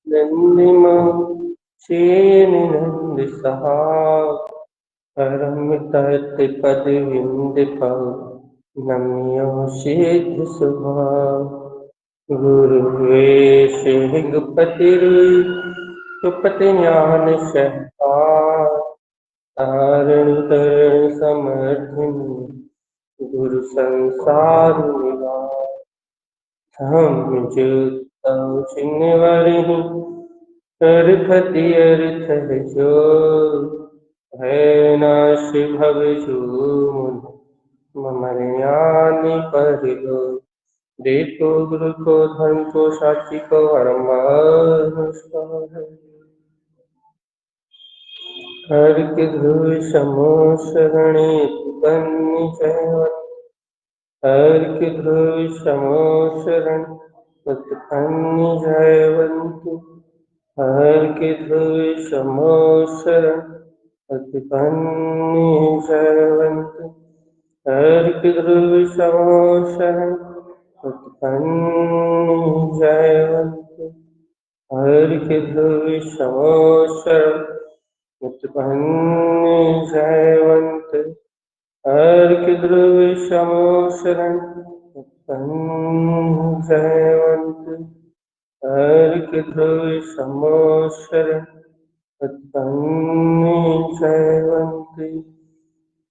नंदिमं चेनिनंद सहा परमितत्पदविंदिपौ नम्यो सिद्ध स्वभाव गुरुवेश गुपति ज्ञान शहकार तारण तरण समर्थिन गुरु संसार निवार हम जुतौ चिन्वरहि अरखति अर्थ जो है नाश भव जो मम ज्ञानी परिलो देखो गुरु को धर्म को साक्षी को नमस्कार हर के ध्रुव समो शरणे बन्नी जयवन हर के ध्रुव समो शरण उत्पन्नी जयवंतु हर के ध्रुव समो शरण उत्पन्नी जयवंतु हर के ध्रुव समो शरण उत्पन्नी जयवंतु हर के ध्रुव समो शरण उत्पन्नी जयवंतु हर के ध्रुव समो शरण उत्पन्नी जयवंतु हर के ध्रुव समो शरण उत्पन्नी जयवंतु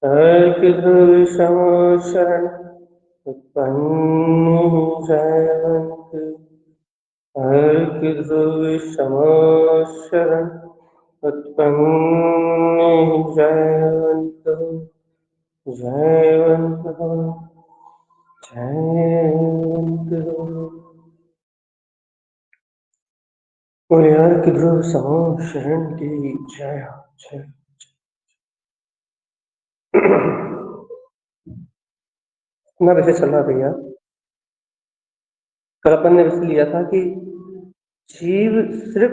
हर के ध्रुव समो शरण उत्पन्नी जयवंतु हर के ध्रुव समो शरण उत्पन्नी जयवंतु जयवंतु जयवंतु बोले हर के ध्रुव समो शरण की जय जय अपना विषय चल रहा भैया। कल अपन ने विषय लिया था कि जीव सिर्फ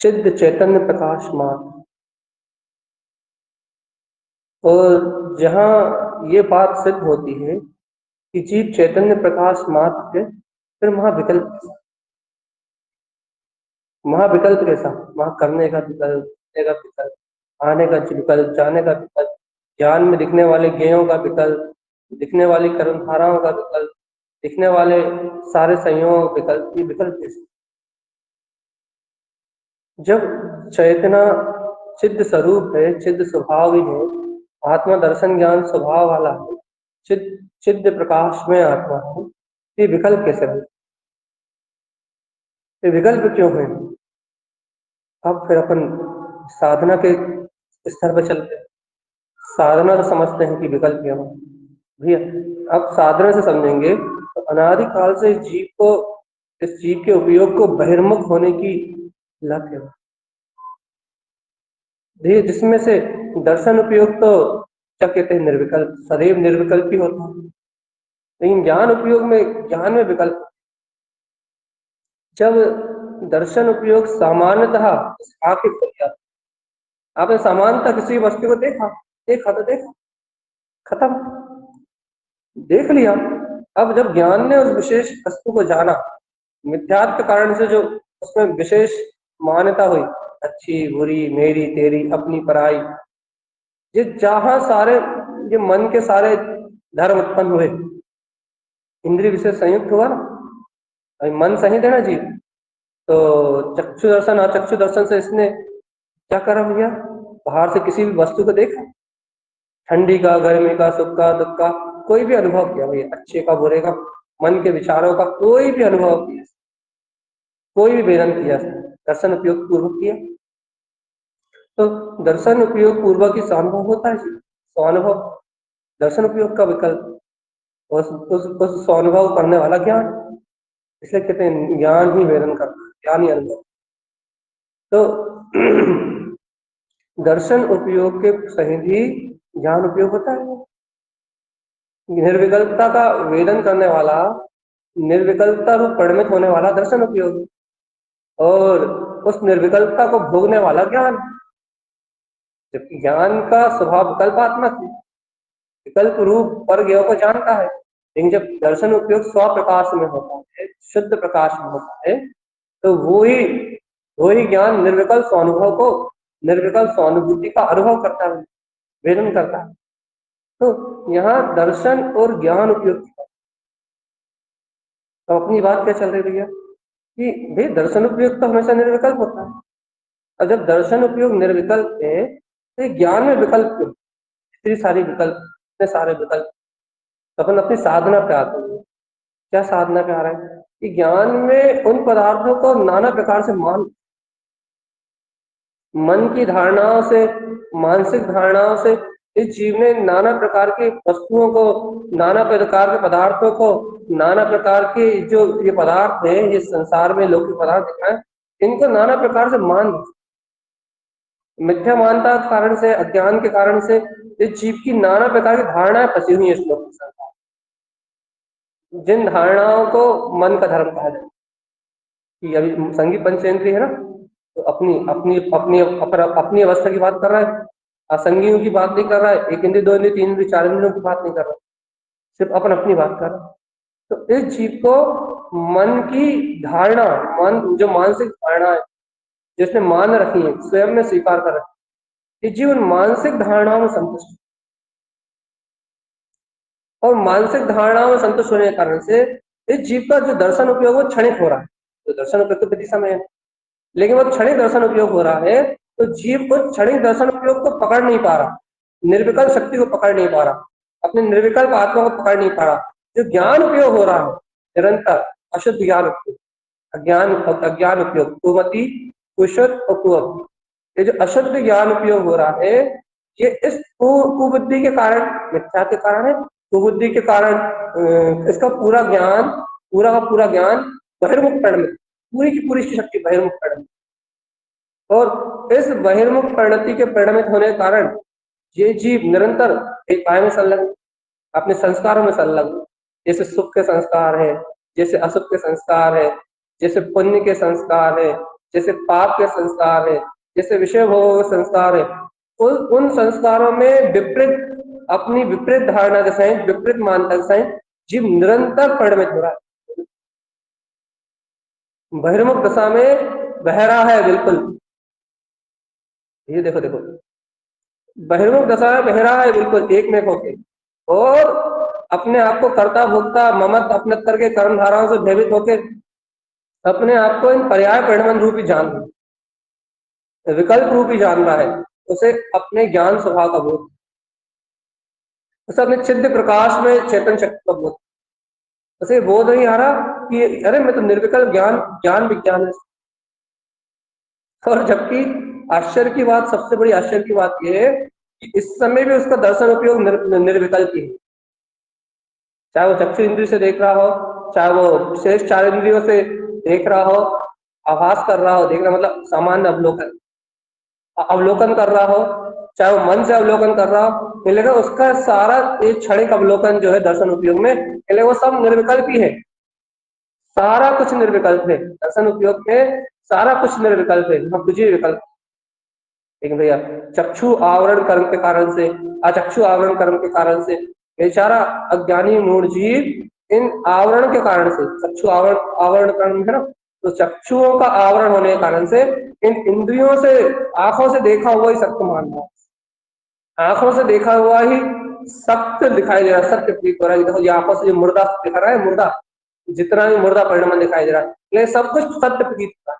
चिद्ध चैतन्य प्रकाश मात्र, और जहां ये बात सिद्ध होती है कि जीव चैतन्य प्रकाश मात्र है, फिर महाविकल्प कैसा? वहां करने का विकल्प, देने का विकल्प, आने का विकल्प, जाने का विकल्प, ज्ञान में दिखने वाले ज्ञेयों का विकल्प, दिखने वाली कर्मधाराओं का विकल्प, दिखने वाले सारे संयोग विकल्प, ये विकल्प कैसे? जब चैतना चिद्ध स्वरूप है, चिद्ध स्वभाव ही है, आत्मा दर्शन ज्ञान स्वभाव वाला है, चिद्ध प्रकाश में आत्मा है, ये विकल्प कैसे है? ये विकल्प क्यों है? अब फिर अपन साधना के स्तर पर चलते हैं। साधना तो समझते हैं कि विकल्प क्या है भैया। अब साधना से समझेंगे तो अनादि काल से जीव को, इस जीव के उपयोग को बहिर्मुख होने की लत है, जिसमें से दर्शन उपयोग तो क्या कहते हैं, निर्विकल्प, सदैव निर्विकल्प ही होता है। लेकिन ज्ञान उपयोग में, ज्ञान में विकल्प। जब दर्शन उपयोग सामान्यतः आंखें खुल जाती, आपने सामान्यतः किसी वस्तु को देखा तो देखा, खत्म, देख लिया। अब जब ज्ञान ने उस विशेष वस्तु को जाना, मिथ्यात्व के कारण से जो उसमें विशेष मान्यता हुई, अच्छी बुरी, मेरी तेरी, अपनी पराई, ये जहां सारे ये मन के सारे धर्म उत्पन्न हुए, इंद्रिय विशेष संयुक्त हुआ ना, अभी मन संहित है ना जी। तो चक्षु दर्शन, अचक्षु दर्शन से इसने क्या करा भैया, बाहर से किसी भी वस्तु को देखा, ठंडी का, गर्मी का, सुख का, दुख का, कोई भी अनुभव किया भैया, अच्छे का, बुरे का, मन के विचारों का कोई भी अनुभव किया, कोई भी वेदन किया, दर्शन उपयोग पूर्वक किया। तो दर्शन उपयोग पूर्वक ही स्वानुभव होता है जी। स्वानुभव, दर्शन उपयोग का विकल्प, उस स्वानुभव करने वाला ज्ञान, इसलिए कहते हैं ज्ञान ही वेदन करता है, ज्ञान ही अनुभव। तो दर्शन उपयोग के सहित ही ज्ञान उपयोग होता है। निर्विकल्पता का वेदन करने वाला, निर्विकल्पता रूप परिणमित होने वाला दर्शन उपयोग, और उस निर्विकल्पता को भोगने वाला ज्ञान। जबकि ज्ञान का स्वभाव विकल्पात्मक है, विकल्प रूप पर ज्ञेय को जानता है, लेकिन जब दर्शन उपयोग स्वप्रकाश में होता है, शुद्ध प्रकाश में होता है, तो वो ही ज्ञान निर्विकल्प स्वानुभव को, निर्विकल्प स्वानुभूति का अनुभव करता है, वेदन करता है। तो यहाँ दर्शन और ज्ञान उपयोग, तो अपनी बात क्या चल रही भैया कि भाई दर्शन उपयोग तो हमेशा निर्विकल्प होता है, और जब दर्शन उपयोग निर्विकल्प है तो ये ज्ञान में विकल्प क्यों, इतनी सारी विकल्प, इतने सारे विकल्प। तो अपन अपनी साधना पे आते हैं, क्या साधना पे आ रहा है कि ज्ञान में उन पदार्थों को नाना प्रकार से मन की धारणाओं से, मानसिक धारणाओं से इस जीव ने नाना प्रकार की वस्तुओं को, नाना प्रकार के पदार्थों को, नाना प्रकार के जो ये पदार्थ है, ये संसार में लौकिक पदार्थ दिखाए, इनको नाना प्रकार से मिथ्या मानता के कारण से, अज्ञान के कारण से इस जीव की नाना प्रकार की धारणाएं फंसी हुई है इस लोक संसार, जिन धारणाओं को मन का धर्म कहा जाए। कि अभी संगी पंचेंद्रिय है ना, तो अपनी अपनी अपनी अपनी अवस्था की बात कर रहा है, असंगियों की बात नहीं कर रहा है, एक इंद्रिय, दो इंद्रिय, तीन इंद्रिय, चार इंद्रियों की बात नहीं कर रहा है, सिर्फ अपन अपनी बात कर रहा है। तो इस जीव को मन की धारणा, मन जो मानसिक धारणा है जिसने मान रखी है, स्वयं में स्वीकार कर रखी है, ये जीवन मानसिक धारणाओं में संतुष्ट है। और मानसिक धारणाओं में संतुष्ट होने के कारण से इस जीव का जो दर्शन उपयोग वो क्षणिक हो रहा है। तो दर्शन उपयोग तो दिशा में है, लेकिन वो क्षणिक दर्शन उपयोग हो रहा है, तो जीव को क्षणिक दर्शन उपयोग को पकड़ नहीं पा रहा, निर्विकल्प शक्ति को पकड़ नहीं पा रहा, अपने निर्विकल्प आत्मा को पकड़ नहीं पा रहा। जो ज्ञान उपयोग हो रहा है निरंतर, अशुद्ध ज्ञान उपयोग, अज्ञान उपयोग, कुमति, कुशुद्ध और कुअप, ये जो अशुद्ध ज्ञान उपयोग हो रहा है, ये इस कुबुद्धि के कारण, मिथ्या के कारण है, कुबुद्धि के कारण इसका पूरा ज्ञान, पूरा का पूरा ज्ञान बहिर्मुख परिणत, पूरी की पूरी शक्ति बहिर्मुख परिणत, और इस बहिर्मुख परिणति के परिणमित होने के कारण ये जीव निरंतर एक उपाय में संलग्न, अपने संस्कारों में संलग्न, जैसे सुख के संस्कार है, जैसे अशुभ के संस्कार है, जैसे पुण्य के संस्कार है, जैसे पाप के संस्कार है, जैसे विषय भोग के संस्कार है, उन संस्कारों में विपरीत, अपनी विपरीत धारणा के साथ, विपरीत मानता के साथ जीव निरंतर परिणमित हो रहा है, बहिर्मुख दशा में बह रहा है बिल्कुल। ये देखो देखो, बहिर्मुख दशा में बह रहा है बिल्कुल एक में होके, और अपने आप को कर्ता भोक्ता ममत अपने करके कर्म धाराओं से भयभीत होकर अपने आप को इन पर्याय परिणमन रूपी जान रहा है, विकल्प रूपी जान रहा है, उसे अपने ज्ञान स्वभाव का बोध, उसे अपने छिद्र प्रकाश में चेतन शक्ति का बोध, उसे बोध नहीं आ रहा कि अरे मैं तो निर्विकल्प ज्ञान, ज्ञान विज्ञान है। और जबकि आश्चर्य की बात, सबसे बड़ी आश्चर्य की बात यह है कि इस समय भी उसका दर्शन उपयोग निर्विकल्प ही है, चाहे वो चक्षु इंद्रिय से देख रहा हो, चाहे वो शेष चार इंद्रियों से देख रहा हो, आभास कर रहा हो, देखना मतलब सामान्य अवलोकन, अवलोकन कर रहा हो, चाहे वो मन से अवलोकन कर रहा हो, मिलेगा उसका सारा एक क्षणिक अवलोकन जो है दर्शन उपयोग में, मिलेगा वो सब निर्विकल्प ही है, सारा कुछ निर्विकल्प है दर्शन उपयोग में, सारा कुछ निर्विकल्प है, हम कुछ ही विकल्प। लेकिन भैया चक्षु आवरण कर्म के कारण से, अचक्षु आवरण कर्म के कारण से बेचारा अज्ञानी मूढ़ जीव इन आवरण के कारण से, चक्षु आवरण, आवरण कर्म है ना, तो चक्षुओं का आवरण होने के कारण से इन इंद्रियों से, आंखों से देखा हुआ ही सत्य मान रहा, आंखों से देखा हुआ ही सत्य दिखाई दे रहा है, सत्य प्रतीत हो रहा है। देखो ये आंखों से जो मुर्दा दिखा रहा है, मुर्दा जितना भी मुर्दा परिणाम दिखाई दे रहा है, ये सब कुछ सत्य प्रतीत हो रहा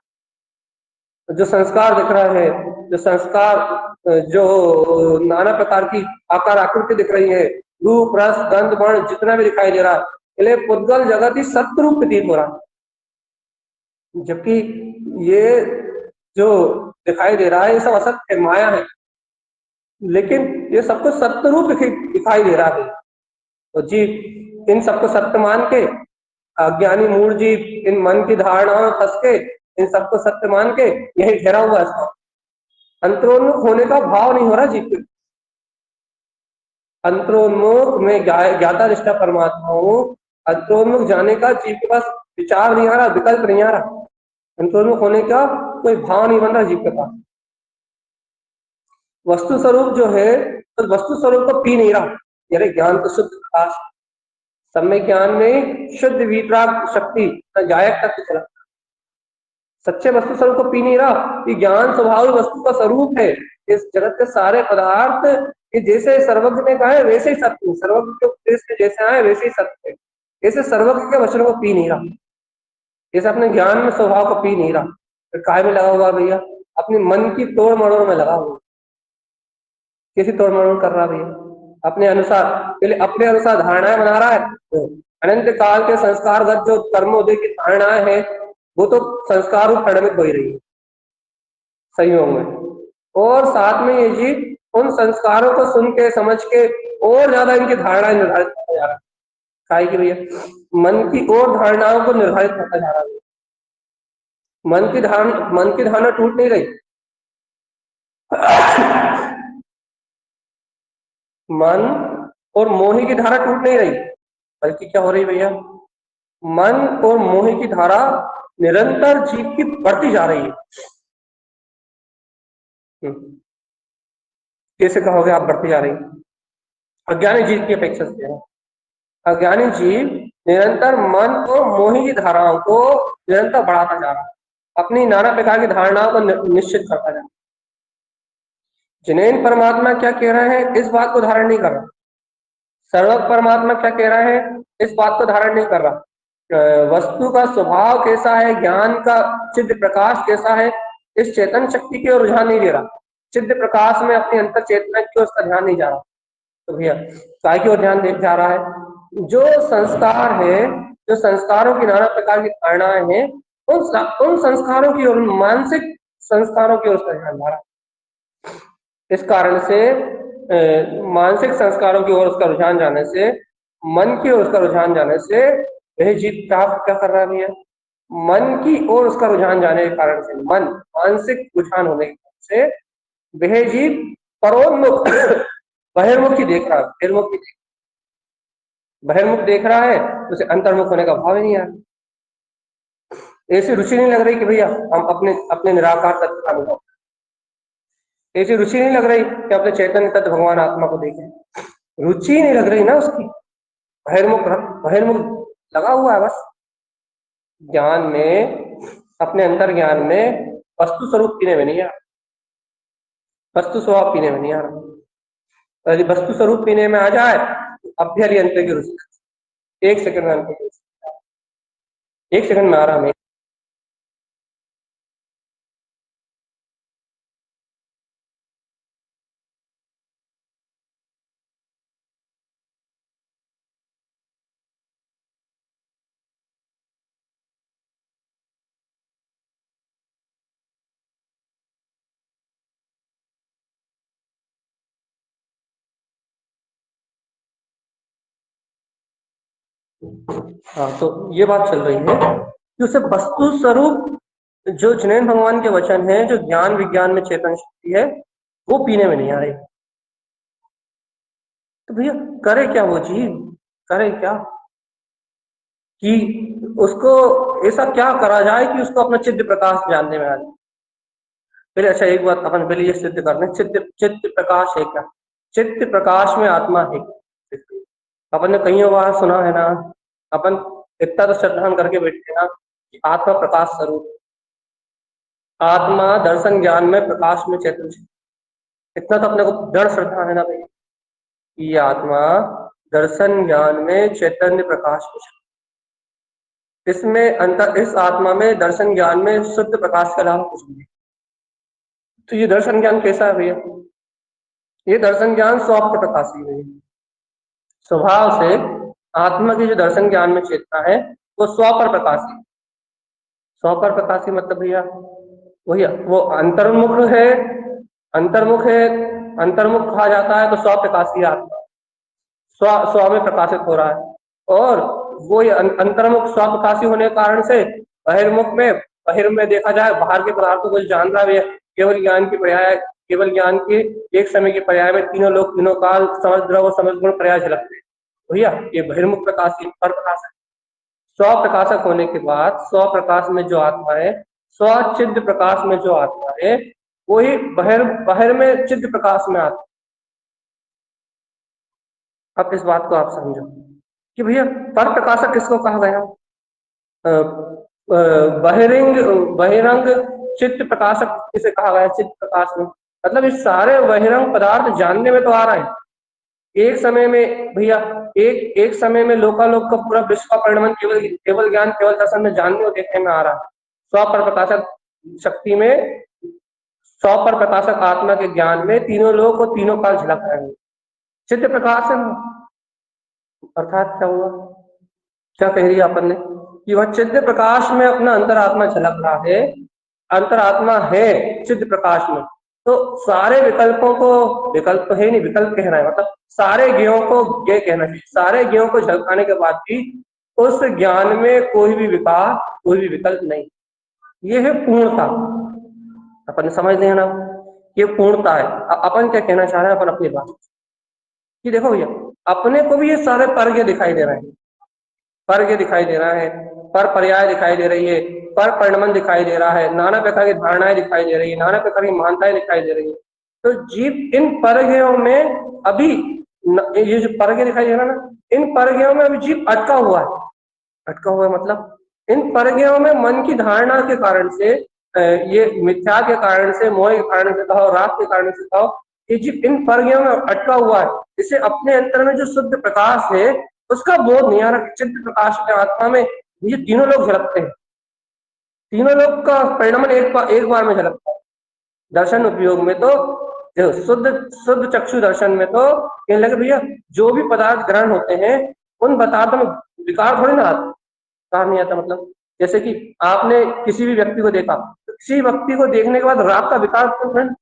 है। जो संस्कार दिख रहा है, जो संस्कार, जो नाना प्रकार की आकार आकृति दिख रही है, रूप रस गंध वर्ण जितना भी दिखाई दे रहा है, इसलिए पुद्गल जगत ही सत्य रूप प्रतीत हो रहा है, जबकि ये जो दिखाई दे रहा है ये सब असत्य है, माया है, लेकिन ये सबको सत्य रूप दिखाई दे रहा है। तो जीव इन सबको सत्य मान के, अज्ञानी मूढ़ जीव इन मन की धारणाओं में फंस के इन सबको सत्य मान के यही घेरा हुआ है, अंतरोन्मुख होने का भाव नहीं हो रहा जीव के, अंतरोन्मुख में ज्ञाता निष्ठा परमात्मा हूँ, अंतरोन्मुख जाने का जीव के पास विचार नहीं आ रहा, विकल्प नहीं आ रहा, अंतरोन्मुख होने का कोई भाव नहीं बन रहा जीव के पास। वस्तु स्वरूप जो है, तो वस्तु स्वरूप को पी नहीं रहा, यानी ज्ञान तो शुद्ध प्रकाश, सम्यक ज्ञान में शुद्ध वीतराग शक्ति जायक तत्व चला, सच्चे वस्तु स्वरूप को पी नहीं रहा। ये ज्ञान स्वभाव वस्तु का स्वरूप है। इस जगत के सारे पदार्थ ये जैसे सर्वज्ञ ने कहा है वैसे ही सत्य है, सर्वज्ञ के उपदेश में जैसे आए वैसे ही सत्य है। ऐसे सर्वज्ञ के वचनों को पी नहीं रहा, जैसे अपने ज्ञान में स्वभाव को पी नहीं रहा, तो काय में लगा हुआ भैया, अपने मन की तोड़ मरोड़ में लगा हुआ। कैसी तोड़ मरोड़ कर रहा भैया? अपने अनुसार, पहले अपने अनुसार धारणाएं बना रहा है। तो अनंत काल के संस्कारगत जो कर्मोदय की धारणाएं हैं वो तो संस्कार रूप परिणमित हो ही रही है संयोग में, और साथ में ये जी उन संस्कारों को सुन के समझ के और ज्यादा इनकी धारणाएं निर्धारित करता जा रहा है। काय की भैया मन की और धारणाओं को निर्धारित करता जा रहा है। मन की धारणा टूट नहीं रही। मन और मोही की धारा टूट नहीं रही, बल्कि क्या हो रही भैया, मन और मोही की धारा निरंतर जीव की बढ़ती जा रही है। कैसे कहोगे आप बढ़ती जा रही? अज्ञानी जीव की अपेक्षा से है। अज्ञानी जीव निरंतर मन और मोही की धाराओं को निरंतर बढ़ाता जा रहा है, अपनी नाना प्रकार की धारणाओं को निश्चित करता जा रहा है। जिनेन परमात्मा क्या कह रहे हैं इस बात को धारण नहीं कर रहा, सर्वज्ञ परमात्मा क्या कह रहे हैं इस बात को धारण नहीं कर रहा। वस्तु का स्वभाव कैसा है, ज्ञान का चित्त प्रकाश कैसा है, इस चेतन शक्ति की ओर रुझान नहीं दे रहा। चित्त प्रकाश में अपनी अंतर चेतना की ओर उसका ध्यान नहीं जा रहा। तो भैया काय की ओर ध्यान दे जा रहा है? जो संस्कार है, जो संस्कारों की नाना प्रकार की धारणाएं हैं, उन संस्कारों की ओर, मानसिक संस्कारों की ओर उसका ध्यान जा रहा है। इस कारण से मानसिक संस्कारों की ओर उसका रुझान जाने से, मन की ओर उसका रुझान जाने से वह जीव क्या कर रहा है भैया, मन की ओर उसका रुझान जाने के कारण से, मन मानसिक रुझान होने के कारण से वह जीव परोन्मुख बहिर्मुखी देख रहा है, बहिर्मुख देख रहा है, तो उसे अंतर्मुख होने का भाव ही नहीं आ रहा। ऐसी रुचि नहीं लग रही कि भैया हम अपने अपने निराकार तत्व का अनुभव, ऐसी रुचि नहीं लग रही कि अपने चैतन्य तत्व भगवान आत्मा को देखें। रुचि नहीं लग रही ना उसकी, बहिर्मुख बहिर्मुख लगा हुआ है बस ज्ञान में, अपने अंतर ज्ञान में वस्तु स्वरूप पीने में नहीं आ रहा, वस्तु स्वभाव पीने में नहीं आ रहा। यदि वस्तु स्वरूप पीने में आ जाए तो अभ्यरी अंत की रुचि, एक सेकंड में अंत की रुचि, एक सेकंड में आ रहा है। हाँ तो ये बात चल रही है कि उसे वस्तु स्वरूप जो जिनेन भगवान के वचन है, जो ज्ञान विज्ञान में चेतन शक्ति है, वो पीने में नहीं आ रही। तो भैया करे क्या वो जीव, करे क्या कि उसको ऐसा क्या करा जाए कि उसको अपना चित्त प्रकाश जानने में आ जाए। पहले अच्छा एक बात अपन पहले ये सिद्ध कर लें, चित्त प्रकाश है क्या? चित्त प्रकाश में आत्मा है। अपन ने कई बार सुना है ना, अपन इतना तो श्रद्धान करके बैठते हैं ना कि आत्मा प्रकाश स्वरूप, आत्मा दर्शन ज्ञान में प्रकाश में चैतन्य, इतना तो अपने को दृढ़ श्रद्धा है ना भाई, ये आत्मा दर्शन ज्ञान में चैतन्य प्रकाश में, इसमें अंतर, इस आत्मा में दर्शन ज्ञान में शुद्ध प्रकाश का अलावा कुछ नहीं। तो ये दर्शन ज्ञान कैसा है भैया? ये दर्शन ज्ञान स्वप्न प्रकाशी है। स्वभाव से आत्मा की जो दर्शन ज्ञान में चेतना है वो स्व पर प्रकाशी, स्व पर प्रकाशी मतलब भैया भैया वो अंतर्मुख है, अंतर्मुख है, अंतर्मुख कहा जाता है तो स्व प्रकाशी आत्मा स्व स्व में प्रकाशित हो रहा है। और वो ये अंतर्मुख स्व प्रकाशी होने के कारण से बहिर्मुख में, बहिर्मुख देखा जाए बाहर के पदार्थों को जान रहा है, केवल ज्ञान की पर्याय, केवल ज्ञान के एक समय के पर्याय में तीनों लोग, तीनों काल, समझ द्रव और समझ गुण पर्याय झलकते हैं भैया, ये बहिर्मुख प्रकाशी पर प्रकाशक। स्व प्रकाशक होने के बाद स्व प्रकाश में जो आत्मा है, स्वचिद प्रकाश में जो आत्मा है, वही बहिर में चिद प्रकाश में आत्मा। अब इस बात को आप समझो, कि भैया पर प्रकाशक किसको कहा गया? बहिरंग बहिरंग चित्त प्रकाशक किसे कहा गया? चित्त प्रकाश में मतलब इस सारे बहिरंग पदार्थ जानने में तो आ रहा है एक समय में भैया, एक एक समय में लोकालोक का पूरा विश्व का परिणमन केवल केवल ज्ञान केवल दर्शन में जानने और देखने में आ रहा है। 100 पर प्रकाशक शक्ति में 100 पर प्रकाशक आत्मा के ज्ञान में तीनों लोग और तीनों काल झलक रहे हैं। चित्त प्रकाश अर्थात क्या हुआ? क्या कह रही है अपन ने कि वह चित्त प्रकाश में अपना अंतरात्मा झलक रहा है, अंतरात्मा है चित्त प्रकाश में। तो सारे विकल्पों को, विकल्प तो है नहीं, विकल्प कह रहा है मतलब सारे ज्ञों को ज्ञ कहना चाहिए, सारे ज्ञों को झलकाने के बाद भी उस ज्ञान में कोई भी विकार, कोई भी विकल्प नहीं। ये है पूर्णता। अपन समझ लेना ये पूर्णता है। अपन क्या कहना चाह रहे हैं अपन अपनी बात कि देखो भैया, अपने को भी ये सारे पर्य दिखाई दे रहे हैं, पर्य दिखाई दे रहा है, पर पर्याय दिखाई दे रही है, पर परिणमन दिखाई दे रहा है, नाना प्रकार की धारणाएं दिखाई दे रही है, नाना प्रकार की मान्यताएं दिखाई दे रही है। तो जीव इन पर्यों में अभी ये जो पर्य दिखाई दे रहा है ना, इन पर्यों में अभी जीव अटका हुआ है। अटका हुआ है मतलब इन पर्यों में मन की धारणा के कारण से, ये मिथ्या के कारण से, मोह के कारण से कहो, राग के कारण से कहो, ये जीव इन पर्यों में अटका हुआ है। इसे अपने अंतर में जो शुद्ध प्रकाश है उसका बोध नहीं आ रहा। चित्त प्रकाश के आत्मा में ये तीनों लोग झलकते हैं, तीनों लोग का परिणमन एक बार में झलकता है। दर्शन उपयोग में तो शुद्ध शुद्ध चक्षु दर्शन में तो कहने लगे भैया जो भी पदार्थ ग्रहण होते हैं उन पदार्थों में विकार थोड़ी ना आता, विकार नहीं आता। मतलब जैसे कि आपने किसी भी व्यक्ति को देखा, तो किसी व्यक्ति को देखने के बाद राग का विकार उत्पन्न,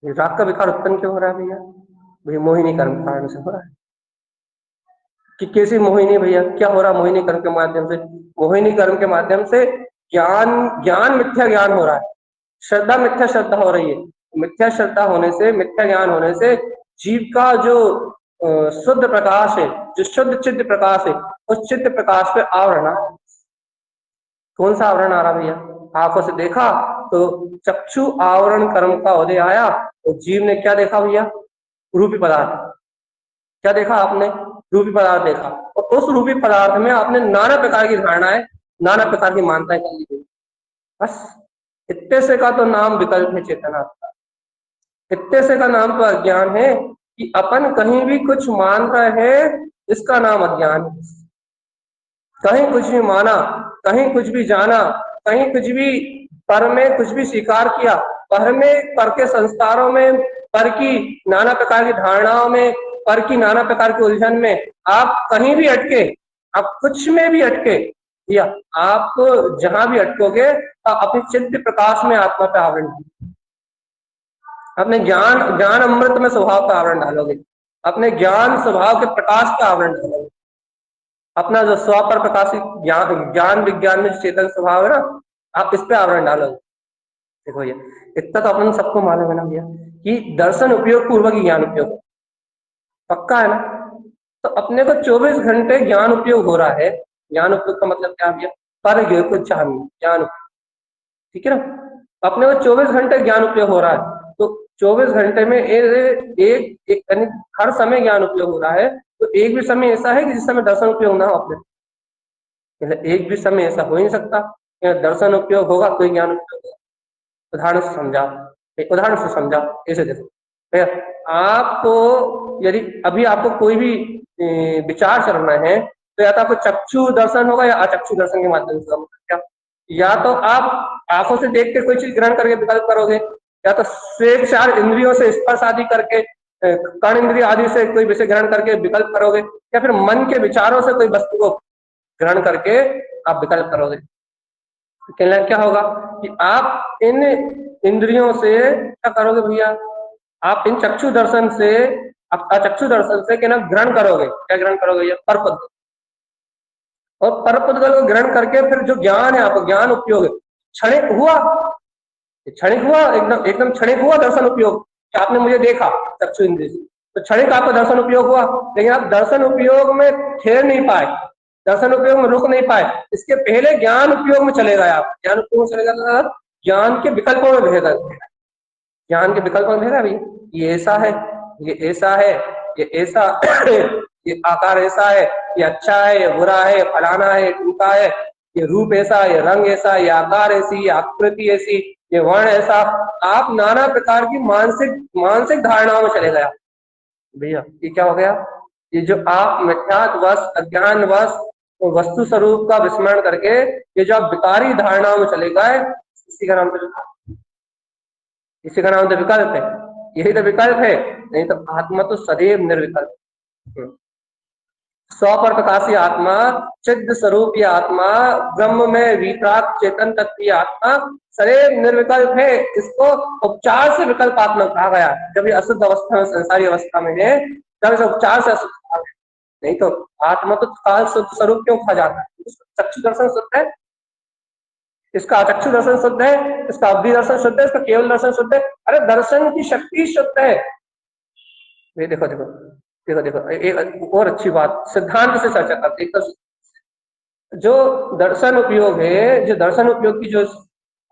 राग का विकार उत्पन्न क्यों हो रहा है भैया? भैया मोहिनी कर्म के कारण से हो रहा है। कि कैसी मोहिनी भैया? क्या हो रहा मोहिनी कर्म के माध्यम से? मोहिनी कर्म के माध्यम से ज्ञान ज्ञान मिथ्या ज्ञान हो रहा है, श्रद्धा मिथ्या श्रद्धा हो रही है। मिथ्या श्रद्धा होने से, मिथ्या ज्ञान होने से जीव का जो शुद्ध प्रकाश है, जो शुद्ध चित्त प्रकाश है, उस चित्त प्रकाश पे आवरण आ, कौन सा आवरण आ रहा भैया? आंखों से देखा तो चक्षु आवरण कर्म का उदय आया, और जीव ने क्या देखा भैया? रूपी पदार्थ। क्या देखा आपने? रूपी पदार्थ देखा, और उस रूपी पदार्थ में आपने नाना प्रकार की धारणाएं, नाना प्रकार की मान्यताएं कर ली। बस इतने से का तो नाम विकल्प है चेतना का, इतने से का नाम तो अज्ञान है कि अपन कहीं भी कुछ मान रहे हैं, इसका नाम अज्ञान है। कहीं कुछ भी माना, कहीं कुछ भी जाना, कहीं कुछ भी पर में कुछ भी स्वीकार किया, पर में पर के संस्कारों में, पर की नाना प्रकार की धारणाओं में, पर की नाना प्रकार की उलझन में आप कहीं भी अटके, आप कुछ में भी अटके, या आप जहां भी अटकोगे अपने चित्त प्रकाश में आत्मा पे आवरण, अपने ज्ञान ज्ञान अमृत में स्वभाव का आवरण डालोगे, अपने ज्ञान स्वभाव के प्रकाश का आवरण डालोगे, अपना जो स्व पर प्रकाशित ज्ञान विज्ञान में चेतन स्वभाव है ना, आप इस पे आवरण डालोगे। देखो ये इतना तो अपन सबको मालूम है ना भैया कि दर्शन उपयोग पूर्वक ही ज्ञान उपयोग पक्का है ना। तो अपने को 24 घंटे ज्ञान उपयोग हो रहा है। ज्ञान उपयोग का मतलब क्या भैया? पर को चाहिए ज्ञान, ठीक है ना। अपने को 24 घंटे ज्ञान उपयोग हो रहा है, तो 24 घंटे में एक हर समय ज्ञान उपयोग हो रहा है। तो एक भी समय ऐसा है कि जिस समय दर्शन उपयोग ना हो अपने, एक भी समय ऐसा हो ही नहीं सकता दर्शन उपयोग होगा कोई ज्ञान उपयोग होगा। उदाहरण से समझा, उदाहरण से समझा, ऐसे देखो भैया, आपको यदि अभी आपको कोई भी विचार चलना है तो या तो आपको चक्षु दर्शन होगा या अचक्षु दर्शन के माध्यम से होगा। क्या? या तो आप आंखों से देख के कोई चीज ग्रहण करके विकल्प करोगे, या तो स्वेग 4 इंद्रियों से स्पर्श आदि करके, कर्ण इंद्रिय आदि से कोई विषय ग्रहण करके विकल्प करोगे, या फिर मन के विचारों से कोई वस्तु को ग्रहण करके आप विकल्प करोगे। कहना क्या होगा कि आप इन इंद्रियों से क्या करोगे भैया? आप इन चक्षु दर्शन से, अचक्षु दर्शन से क्या ग्रहण करोगे? क्या ग्रहण करोगे? ये परपद, और परपद को ग्रहण करके फिर जो ज्ञान है, आपको ज्ञान उपयोग क्षणिक हुआ, क्षणिक हुआ, एकदम एकदम क्षणिक हुआ दर्शन उपयोग कि आपने मुझे देखा चक्षु इंद्रिय से, तो क्षणिक आपका दर्शन उपयोग हुआ। लेकिन आप दर्शन उपयोग में ठहर नहीं पाए, दर्शन उपयोग में रुक नहीं पाए, इसके पहले ज्ञान उपयोग में चले गए। आप ज्ञान उपयोग में चले गए, ज्ञान के विकल्पों में भेद, ज्ञान के विकल्पों में भेद है। ये ऐसा है, ये ऐसा है, ये ऐसा ये आकार ऐसा है, ये अच्छा है, ये बुरा है, ये फलाना है, ये टूका है, ये रूप ऐसा, ये रंग ऐसा, ये आकार ऐसी, ये आकृति ऐसी, ये वर्ण ऐसा। आप नाना प्रकार की मानसिक मानसिक धारणाओं में चले गया भैया। ये क्या हो गया? ये जो आप मिथ्यात्वश अज्ञानवश वस्तु स्वरूप का विस्मरण करके ये जो आप विकारी धारणाओं में चले गए, इसी का नाम तो इसी का नाम तो विकल्प है। यही तो विकल्प है, नहीं तो आत्मा तो सदैव निर्विकल्प। सौ पर प्रकाशी आत्मा, चिद स्वरूप ये आत्मा, ब्रह्म में विपराग चेतन तत्व आत्मा सदैव निर्विकल्प है। इसको उपचार से विकल्प आत्मा कहा गया। जब ये अशुद्ध अवस्था में, संसारी अवस्था में है, तब इसे उपचार से अशुद्ध कहा गया। नहीं तो आत्मा तो काल शुद्ध स्वरूप क्यों कहा जाता है? चक्षु दर्शन शुद्ध है, इसका अचक्षु दर्शन शुद्ध है, इसका अवधि दर्शन शुद्ध है, इसका केवल दर्शन शुद्ध है। अरे दर्शन की शक्ति शुद्ध है। ये देखो देखो देखो देखो, एक और अच्छी बात सिद्धांत से चर्चा करते हैं। जो दर्शन उपयोग है, जो दर्शन उपयोग की जो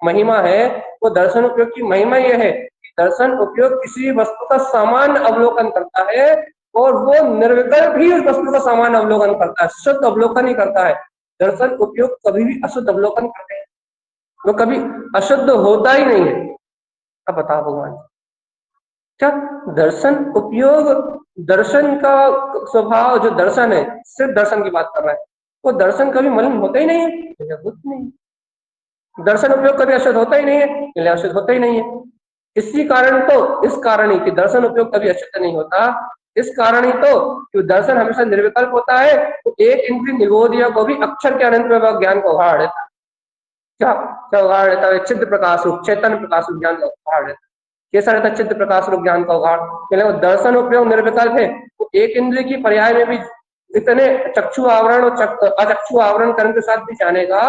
महिमा है, वो दर्शन उपयोग की महिमा यह है कि दर्शन उपयोग किसी वस्तु का सामान्य अवलोकन करता है और वो निर्विकल्प ही उस वस्तु का सामान्य अवलोकन करता है, शुद्ध अवलोकन ही करता है। दर्शन उपयोग कभी भी अशुद्ध अवलोकन करते हैं, वो कभी अशुद्ध होता ही नहीं है। अब बताओ भगवान, क्या दर्शन उपयोग, दर्शन का स्वभाव जो दर्शन है, सिर्फ दर्शन की बात कर रहा है, वो दर्शन कभी मलिन होता ही नहीं है, नहीं। दर्शन उपयोग कभी अशुद्ध होता ही नहीं है, अशुद्ध होता ही नहीं है। इसी कारण तो, इस कारण ही कि दर्शन उपयोग कभी अशुद्ध नहीं होता, इस कारण ही तो कि दर्शन हमेशा निर्विकल्प होता है। तो एक इंद्रिय निगोदिया को भी अक्षर के अनंत में ज्ञान को उघाड़ देता है। क्या क्या उघाड़ देता है? चित्त प्रकाश रूप, चैतन्य प्रकाश रूप ज्ञान को उघाड़ देता है। कैसा रहता है चित्त प्रकाश रूप ज्ञान का उघाड़? दर्शन उपयोग निर्विकल्प है, तो एक इंद्रिय की पर्याय में भी इतने चक्षु आवरण और अचक्षु आवरण कर्म के साथ भी जानेगा,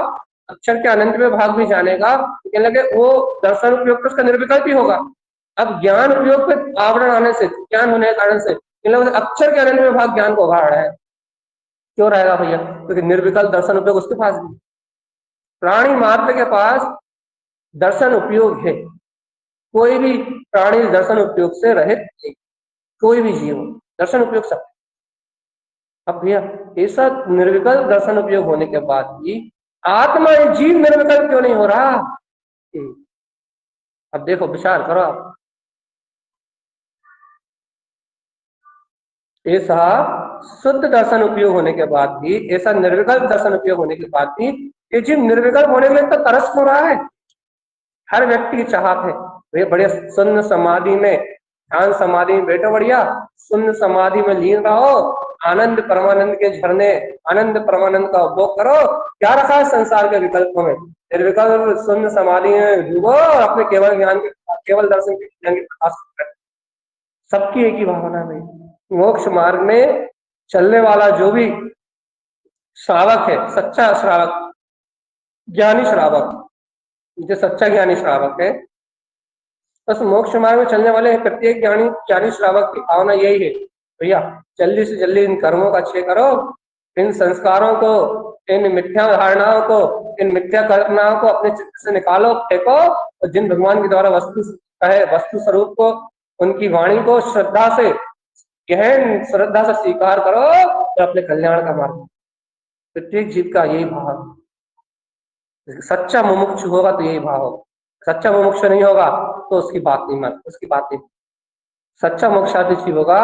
अक्षर के अनंत में भाग भी जानेगा, कहने लगे वो दर्शन उपयोग तो उसका निर्विकल्प ही होगा। अब ज्ञान उपयोग पे आवरण आने से, ज्ञान होने के कारण से अक्षर के अनंत में भाग ज्ञान को उघाड़ है। क्यों रहेगा भैया? क्योंकि निर्विकल्प दर्शन उपयोग उसके पास भी। प्राणी मात्र के पास दर्शन उपयोग है, कोई भी प्राणी दर्शन उपयोग से रहित नहीं, कोई भी जीव दर्शन उपयोग सकता। अब भैया ऐसा निर्विकल्प दर्शन उपयोग होने के बाद भी आत्मा जीव निर्विकल्प क्यों नहीं हो रहा? अब देखो, विचार करो आप। ऐसा शुद्ध दर्शन उपयोग होने के बाद भी, ऐसा निर्विकल्प दर्शन उपयोग होने के बाद भी ये जीव निर्विकल्प होने के लिए तो तरस हो रहा है। हर व्यक्ति की चाहत है वे बड़े शून्य समाधि में, ध्यान समाधि में बैठो, बढ़िया शून्य समाधि में लीन रहो, आनंद परमानंद के झरने, आनंद परमानंद का उपभोग करो। क्या रखा है संसार के विकल्पों में? निर्विकल्प शून्य समाधि में डूबो और अपने केवल ज्ञान के, केवल दर्शन के ज्ञान के प्रकाश। सबकी एक ही भावना में मोक्ष मार्ग में चलने वाला जो भी श्रावक है, सच्चा श्रावक, ज्ञानी श्रावक, जो सच्चा ज्ञानी श्रावक है, बस मोक्ष मार्ग में चलने वाले प्रत्येक ज्ञानी ज्ञानी श्रावक की भावना यही है, भैया जल्दी से जल्दी इन कर्मों का क्षय करो, इन संस्कारों को, इन मिथ्या धारणाओं को, इन मिथ्या कल्पनाओं को अपने चित्त से निकालो, फेंको, और जिन भगवान के द्वारा वस्तु है, वस्तु स्वरूप को, उनकी वाणी को श्रद्धा से, गहन श्रद्धा से स्वीकार करो तो अपने कल्याण का मार्ग। प्रत्येक जीव का यही भाव, सच्चा मुमुक्षु होगा तो यही भाव होगा, सच्चा मुमुक्षु नहीं होगा तो उसकी बात नहीं मत, उसकी बात नहीं। सच्चा मोक्षार्थी जीव होगा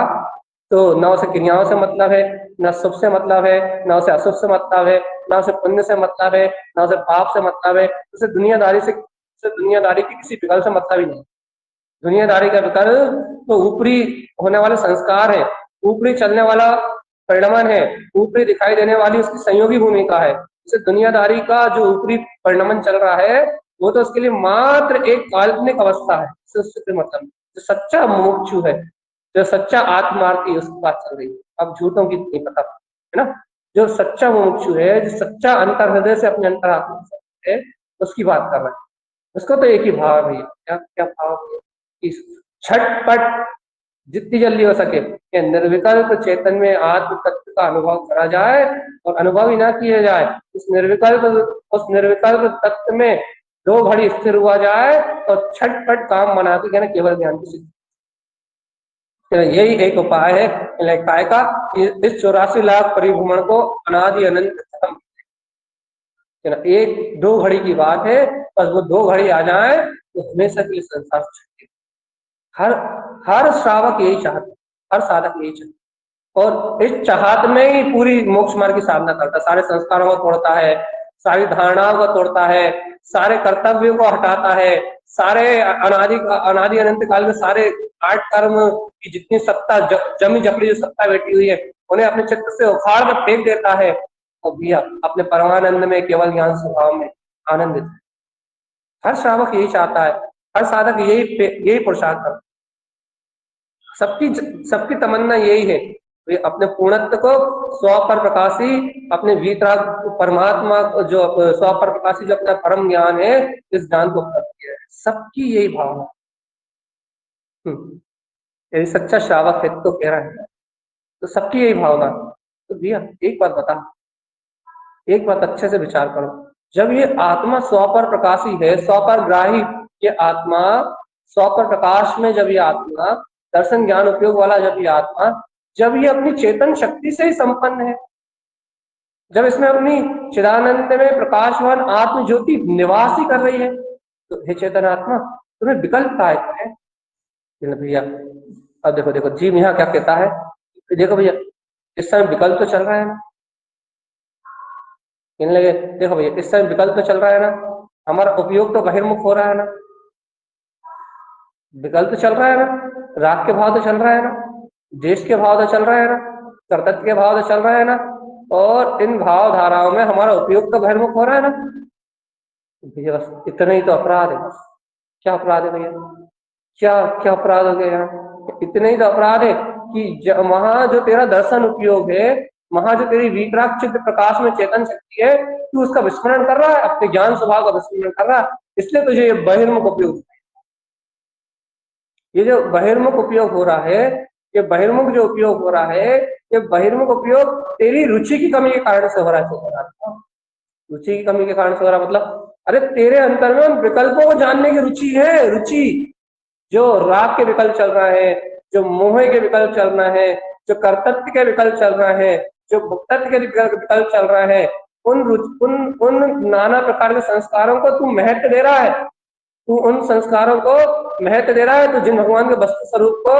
तो न उसे क्रियाओं से मतलब है, न शुभ से मतलब है, न उसे अशुभ से मतलब है, न उसे पुण्य से मतलब है, न उसे पाप से मतलब है, उसे दुनियादारी से, दुनियादारी की किसी विकल्प से मतलब ही नहीं। दुनियादारी का विकल्प तो ऊपरी होने वाले संस्कार है, ऊपरी चलने वाला परिणमन है, ऊपरी दिखाई देने वाली उसकी संयोगी भूमिका है। जैसे दुनियादारी का जो ऊपरी परिणमन चल रहा है वो तो उसके लिए मात्र एक काल्पनिक अवस्था है, उससे मतलब। जो सच्चा मुमुक्षु है, जो सच्चा आत्मार्थी, उसकी बात चल रही है। अब झूठों की नहीं पता है ना। जो सच्चा मुमुक्षु है, जो सच्चा अंतर हृदय से अपने अंतरात्मा है, उसकी बात कर रहे हैं। उसको तो एक ही भाव है, क्या क्या भाव है कि झटपट जितनी जल्दी हो सके कि निर्विकल्प चेतन में आत्म तत्व का अनुभव करा जाए और अनुभव ही ना किया जाए। उस निर्विकल्प तत्व में 2 घड़ी स्थिर हुआ जाए और छटपट काम बना के कहना केवल ज्ञान की सिद्धि। तो यही एक उपाय है काय का, इस 84 लाख परिभ्रमण को अनादि अनंत खत्म। एक दो घड़ी की बात है, बस वो दो घड़ी आ जाए तो हमेशा के लिए संसार छूट। हर हर श्रावक यही चाहता, हर साधक यही चाहता, और इस चाहत में ही पूरी मोक्ष मार्ग की साधना करता है। सारे संस्कारों को तोड़ता है, सारी धारणाओं को तोड़ता है, सारे कर्तव्यों को हटाता है, सारे अनादि अनंत काल में सारे आठ कर्म की जितनी सत्ता जमी जकड़ी जो सत्ता बैठी हुई है उन्हें अपने चित्त से उखाड़ कर फेंक देता है, और भैया अपने परमानंद में केवल ज्ञान स्वभाव में आनंदित है। हर श्रावक यही चाहता है, हर साधक यही पुरुषार्थ करता है। सबकी सबकी तमन्ना यही है, वे अपने पूर्णत्व को स्व पर प्रकाशी, अपने वीतराग परमात्मा जो स्व पर प्रकाशी जो अपना परम ज्ञान है, इस ज्ञान को प्राप्त किया है। सबकी यही भावना। यदि सच्चा श्रावक है तो कह रहा है, तो सबकी यही भावना। तो भैया एक बात बता, एक बात अच्छे से विचार करो, जब ये आत्मा स्व पर प्रकाशी है, स्व पर ग्राही, ये आत्मा स्व पर प्रकाश में, जब ये आत्मा दर्शन ज्ञान उपयोग वाला, जब ये आत्मा, जब ये अपनी चेतन शक्ति से ही संपन्न है, जब इसमें अपनी चिदानंद में प्रकाशवान आत्म ज्योति निवास ही कर रही है, तो हे चेतन आत्मा तुम्हें विकल्प का है भैया। अब देखो देखो जीव यहाँ क्या कहता है, देखो भैया इस समय विकल्प तो चल रहा है ना, कहने लगे देखो भैया इस समय विकल्प तो चल रहा है ना, हमारा उपयोग तो बहिर्मुख हो रहा है ना, विकल्प तो चल रहा है ना, राग के भाव तो चल रहा है ना, देश के भाव तो चल रहा है ना, कर्तव्य के भाव तो चल रहा है ना, और इन भाव धाराओं में हमारा उपयोग तो बहिर्मुख हो रहा है ना। भैया बस इतना ही तो अपराध है, बस क्या अपराध है भैया, क्या क्या अपराध हो गया यहाँ, इतने ही तो अपराध है कि वहां जो तेरा दर्शन उपयोग है, वहां जो तेरी वीतराग चित्त प्रकाश में चेतन शक्ति है, तू उसका विस्मरण कर रहा है, अपने ज्ञान स्वभाव का विस्मरण कर रहा है, इसलिए तुझे ये बहिर्मुख उपयोग, ये जो बहिर्मुख उपयोग हो रहा है, ये बहिर्मुख जो उपयोग हो रहा है, ये बहिर्मुख उपयोग तेरी रुचि की कमी के कारण से हो रहा है। रुचि की कमी के कारण से हो रहा मतलब, अरे तेरे अंतर में उन विकल्पों को जानने की रुचि है, रुचि जो राग के विकल्प चल रहा है, जो मोह के विकल्प चल रहा है, जो कर्तव्य के विकल्प चल रहा है, जो भुक्तत्व के विकल्प चल रहा है, उन नाना प्रकार के संस्कारों को तू महत्व दे रहा है, तू उन संस्कारों को महत्व दे रहा है, तो जिन भगवान के वस्तु स्वरूप को,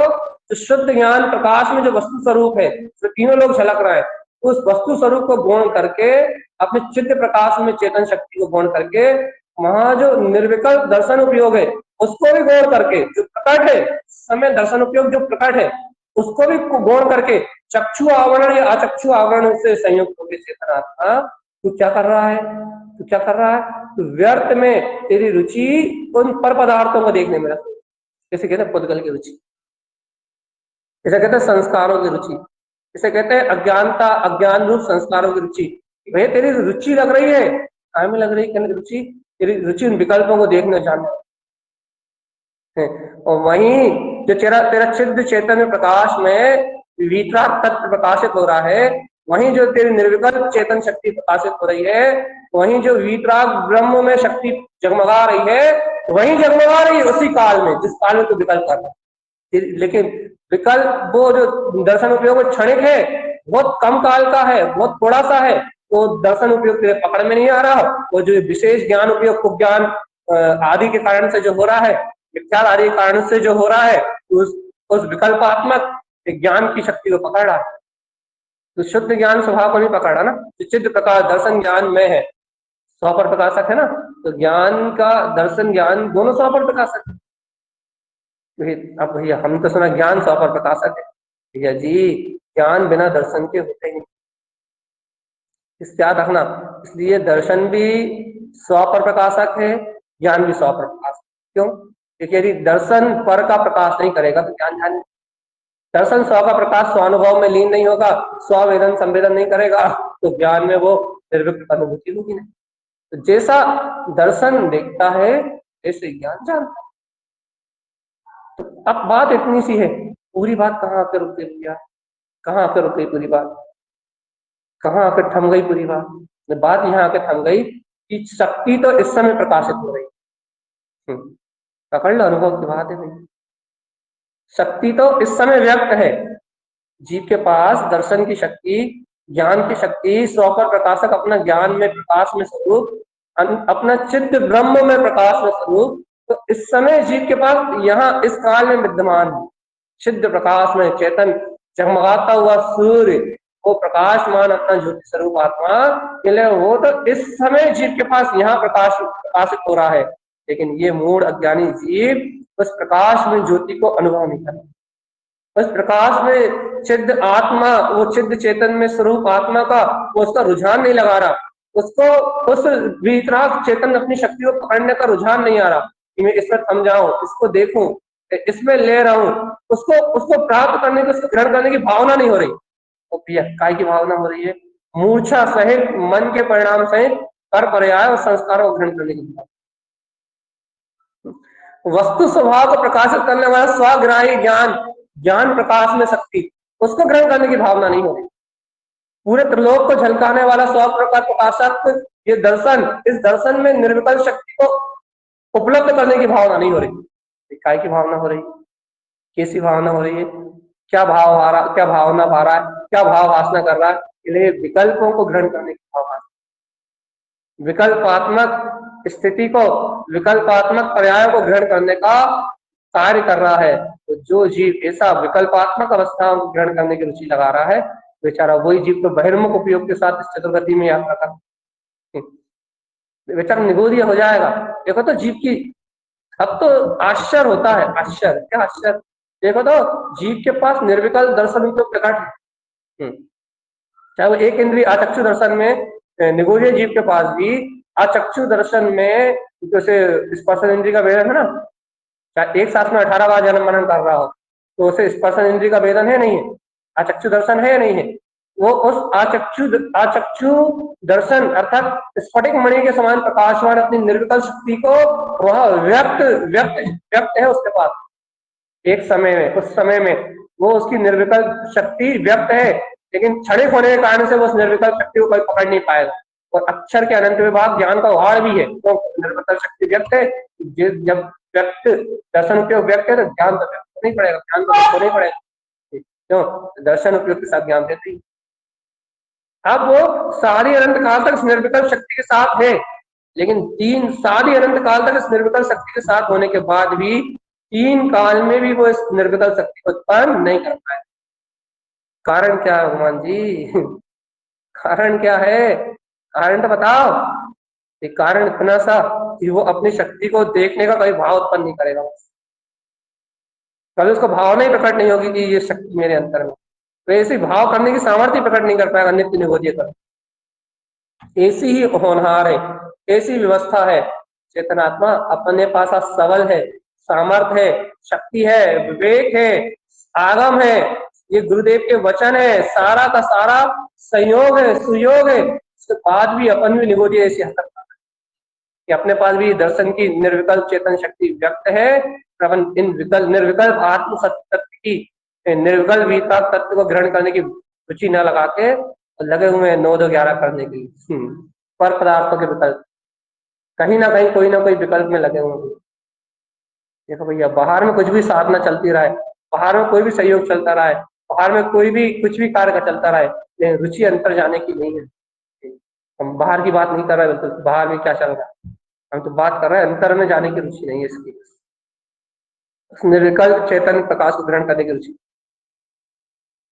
जो शुद्ध ज्ञान प्रकाश में जो वस्तु स्वरूप है, जो तीनों लोग झलक रहा है, उस वस्तु स्वरूप को गौण करके, अपने चित्त प्रकाश में चेतन शक्ति को गौण करके, वहां जो निर्विकल्प दर्शन उपयोग है उसको भी गौण करके, जो प्रकट है समय दर्शन उपयोग जो प्रकट है उसको भी गौण करके, चक्षु आवरण या अचक्षु आवरण से संयुक्त होकर चेतन आत्मा तू क्या कर रहा है, तू क्या कर रहा है, तो व्यर्थ में तेरी रुचि उन पर पदार्थों को देखने में रखती, जैसे कहते हैं पुद्गल की रुचि, इसे कहते हैं संस्कारों की रुचि, इसे कहते हैं अज्ञानता अज्ञान रूप संस्कारों की रुचि। भैया तेरी रुचि लग रही है, काय में लग रही है रुचि, तेरी रुचि उन विकल्पों को देखने जानने है, और वहीं जो तेरा तेरा चिद्ध चेतन प्रकाश में वीतराग तत्व प्रकाशित हो रहा है, वहीं जो तेरी निर्विकल्प चेतन शक्ति प्रकाशित हो रही है, वहीं जो वीतराग ब्रह्म में शक्ति जगमगा रही है, वहीं जगमगा रही है उसी काल में जिस काल में तू विकल्प कर रहा है। लेकिन विकल्प वो जो दर्शन उपयोग क्षणिक है, बहुत कम काल का है, बहुत थोड़ा सा है, तो दर्शन उपयोग तेरे पकड़ में नहीं आ रहा, वो जो विशेष ज्ञान उपयोग कुछ ज्ञान आदि के कारण से जो हो रहा है, विख्यात आदि के कारण से जो हो रहा है, उस विकल्पात्मक ज्ञान की शक्ति को पकड़ रहा है, तो शुद्ध ज्ञान स्वभाव को नहीं पकड़ रहा ना, चित्त प्रकाश दर्शन ज्ञान में है, स्व पर प्रकाशक है ना, तो ज्ञान का दर्शन ज्ञान दोनों स्व पर प्रकाशक है। अब भैया हम तो सुना ज्ञान स्व पर प्रकाशक है, भैया जी ज्ञान बिना दर्शन के होते ही, इस याद रखना, इसलिए दर्शन भी स्व पर प्रकाशक है, ज्ञान भी स्व पर प्रकाशक। क्यों? क्योंकि यदि दर्शन पर का प्रकाश नहीं करेगा तो ज्ञान ध्यान, दर्शन स्व का प्रकाश स्वानुभव में लीन नहीं होगा, स्ववेदन संवेदन नहीं करेगा, तो ज्ञान में वो निर्विकल्प अनुभूति होगी नहीं। तो जैसा दर्शन देखता है ऐसे ज्ञान जानता है। तो अब बात इतनी सी है, पूरी बात कहाँ आकर रुक गई भैया, कहाँ आकर रुक गई पूरी बात, कहाँ आकर थम गई पूरी बात, बात यहाँ आकर थम गई कि शक्ति तो इस समय प्रकाशित हो रही। पकड़ लो, अनुभव की बात है भाई। शक्ति तो इस समय व्यक्त है, जीव के पास दर्शन की शक्ति, ज्ञान की शक्ति, स्वपर प्रकाशक अपना ज्ञान में प्रकाश में स्वरूप, अपना चित्त ब्रह्म में प्रकाश में स्वरूप, तो इस समय जीव के पास यहाँ इस काल में विद्यमान है। सिद्ध प्रकाश में चेतन जगमगाता हुआ सूर्य, वो प्रकाशमान अपना ज्योति स्वरूप आत्मा, वो तो इस समय जीव के पास यहाँ प्रकाशित हो रहा है। लेकिन ये मूढ़ अज्ञानी जीव उस प्रकाश में ज्योति को अनुभव नहीं कर रहा। उस प्रकाश में चिद्ध आत्मा, वो चिद्ध चेतन में स्वरूप आत्मा का वो उसका रुझान नहीं लगा रहा, उसको उस वितराग चेतन अपनी शक्ति को पकड़ने का रुझान नहीं आ रहा कि मैं इसमें थम जाऊं, इसको देखूं, इसमें ले रहा हूं, उसको उसको प्राप्त करने की, उसको ग्रहण करने की भावना नहीं हो रही। तो भैया काय की भावना हो रही है? मूर्छा सहित मन के परिणाम सहित कर पर्याय और संस्कारों को ग्रहण करने की भावना। वस्तु स्वभाव को प्रकाशित करने वाला स्वग्राही ज्ञान, ज्ञान प्रकाश में शक्ति, उसको ग्रहण करने की भावना नहीं हो रही। पूरे त्रिलोक को झलकाने वाला स्वप्रकाश प्रकाशक ये दर्शन, इस दर्शन में निर्विकल्प शक्ति को उपलब्ध करने की भावना नहीं हो रही। काय की भावना हो रही? कैसी भावना हो रही है? क्या भाव आ रहा, क्या भावना आ रहा है, क्या भाव वासना कर रहा है? इसलिए विकल्पों को ग्रहण करने की भावना, विकल्पात्मक स्थिति को, विकल्पात्मक पर्यायों को ग्रहण करने का कार्य कर रहा है। तो जो जीव ऐसा विकल्पात्मक अवस्थाओं को ग्रहण करने की रुचि लगा रहा है, बेचारा वही जीव तो बहिर्मुख उपयोग के साथ इस चतुर्गति में यात्रा कर, बेचारा निगोदिया हो जाएगा। देखो तो जीव की, अब तो आश्चर्य होता है, आश्चर्य, क्या आश्चर्य! देखो तो जीव के पास निर्विकल्प दर्शन उपयोग प्रकट है। चाहे वो एक इंद्रिय आचक्षु दर्शन में निगोदिया जीव के पास भी, आचक्षु दर्शन में जैसे स्पर्शन इंद्रिय का भेदन है ना, चाहे एक साथ में 18 बार जन्म मरण कर रहा हो तो उसे स्पर्शन इंद्रिय का भेदन है नहीं है, आचक्षु दर्शन है नहीं है, वो उस आचक्षु दर्शन अर्थात स्फटिक मणि के समान प्रकाशवान अपनी निर्विकल्प शक्ति को वह व्यक्त व्यक्त व्यक्त है उसके पास। एक समय में, उस समय में वो उसकी निर्विकल्प शक्ति व्यक्त है, लेकिन क्षणिक होने के कारण से वो उस निर्विकल्प शक्ति को कोई पकड़ नहीं पाएगा। और अक्षर के अनंत विभाग ज्ञान का उहाड़ भी है, तो निर्विकल्प शक्ति व्यक्त है। जब व्यक्त दर्शन उपयोग व्यक्त है तो ज्ञान तो व्यक्त नहीं पड़ेगा, ज्ञान तो व्यक्त नहीं पड़ेगा, क्यों? दर्शन उपयोग के साथ ज्ञान देते ही। अब वो सारी अनंत काल तक इस निर्विकल्प शक्ति के साथ है, लेकिन तीन सारी अनंत काल तक इस निर्विकल्प शक्ति के साथ होने के बाद भी तीन काल में भी वो इस निर्विकल्प शक्ति को उत्पन्न नहीं कर पाए। कारण क्या है भगवान जी? कारण क्या है? कारण तो बताओ। ये कारण इतना सा कि वो अपनी शक्ति को देखने का कोई भाव उत्पन्न नहीं करेगा, कभी उसको भावना ही प्रकट नहीं होगी कि ये शक्ति मेरे अंतर में, तो ऐसी भाव करने की सामर्थ्य प्रकट नहीं कर पाएगा नित्य निगोदिया कर। ऐसी ही होनहार है, ऐसी व्यवस्था है। चेतनात्मा अपने पास सबल है, सामर्थ्य है, शक्ति है, विवेक है, आगम है, ये गुरुदेव के वचन है, सारा का सारा संयोग है, सुयोग है। उसके बाद भी अपन भी निगोदिया ऐसी हरकत कि अपने पास भी दर्शन की निर्विकल्प चेतन शक्ति व्यक्त है, अपन इन निर्विकल्प आत्म सत्य तत्व की निर्विकल्प वितराग तत्व को ग्रहण करने की रुचि न लगा के लगे हुए 9 2 11 करने की पर पदार्थों के विकल्प, कहीं ना कहीं कोई ना कोई विकल्प में लगे हुए। देखो भैया, बाहर में कुछ भी साधना चलती रहा है, बाहर में कोई भी सहयोग चलता रहा है, बाहर में कोई भी कुछ भी कार्य का चलता रहा है, लेकिन रुचि अंतर जाने की नहीं है। हम बाहर की बात नहीं कर रहे, बिल्कुल बाहर में क्या चल रहा है, हम तो बात कर रहे हैं अंतर में जाने की रुचि नहीं है इसकी, निर्विकल्प चेतन प्रकाश को ग्रहण करने की रुचि।